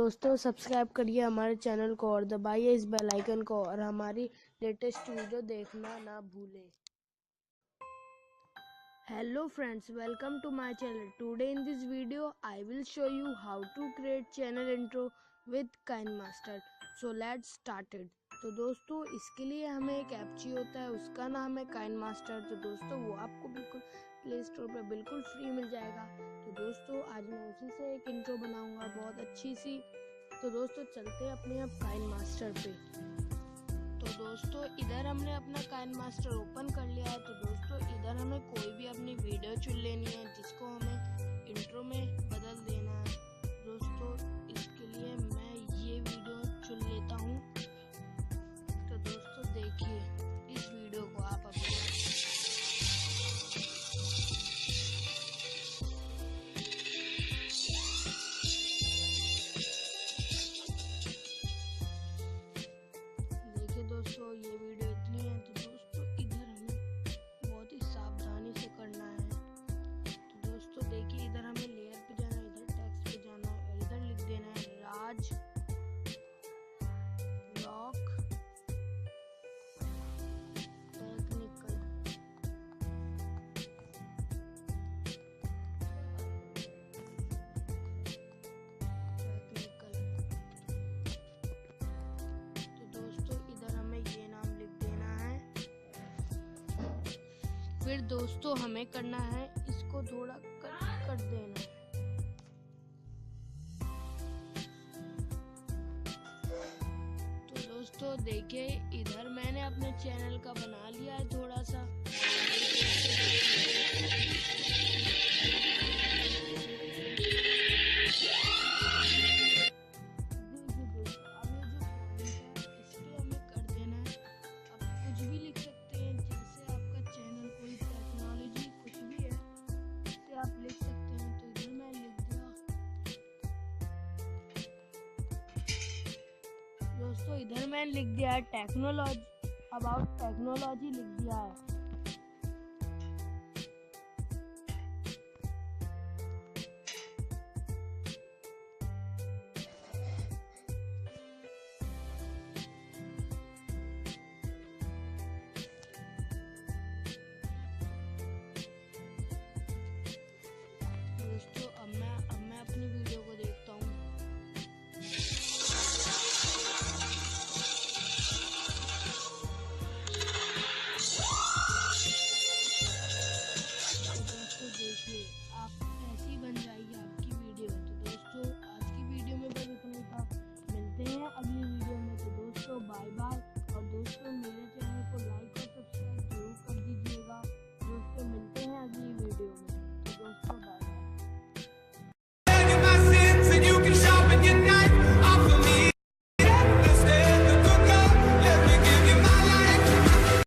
दोस्तों सब्सक्राइब करिए हमारे चैनल को और दबाइए इस बेल आइकन को और हमारी लेटेस्ट वीडियो देखना ना भूलें। Hello friends, welcome to my channel. Today in this video I will show you how to create channel intro with KineMaster. So let's start it. तो दोस्तों इसके लिए हमें एक ऐप चाहिए होता है, उसका नाम है KineMaster। तो दोस्तों वो आपको बिल्कुल प्ले स्टोर पर बिल्कुल फ्री मिल जाएगा। तो दोस्तों आज मैं उसी से एक इंट्रो बनाऊंगा बहुत अच्छी सी। तो दोस्तों चलते हैं अपने अब KineMaster पे। तो दोस्तों इधर हमने अपना KineMaster ओपन कर लिया है। तो दोस्तों इधर हमें कोई भी अपनी वीडियो चुन लेनी है जिसको हमें इंट्रो में बदल देना है। दोस्तों इसके लिए मैं ये वीडियो चुन लेता हूँ। तो दोस्तों देखिए इस वीडियो को आप अपने दोस्तों ये वीडियो इतनी है। तो दोस्तों इधर हमें बहुत ही सावधानी से करना है। तो दोस्तों देखिए इधर हमें लेयर पे जाना है, इधर टेक्स्ट पे जाना है और इधर लिख देना है राज रॉक टेक्निकल। फिर दोस्तों हमें करना है इसको थोड़ा कट कर देना है। तो दोस्तों देखिए इधर मैंने अपने चैनल का बना लिया है थोड़ा सा। आप लिख सकते हैं। तो इधर मैं लिख दिया। दोस्तों इधर मैंने लिख दिया है टेक्नोलॉजी, अबाउट टेक्नोलॉजी लिख दिया है।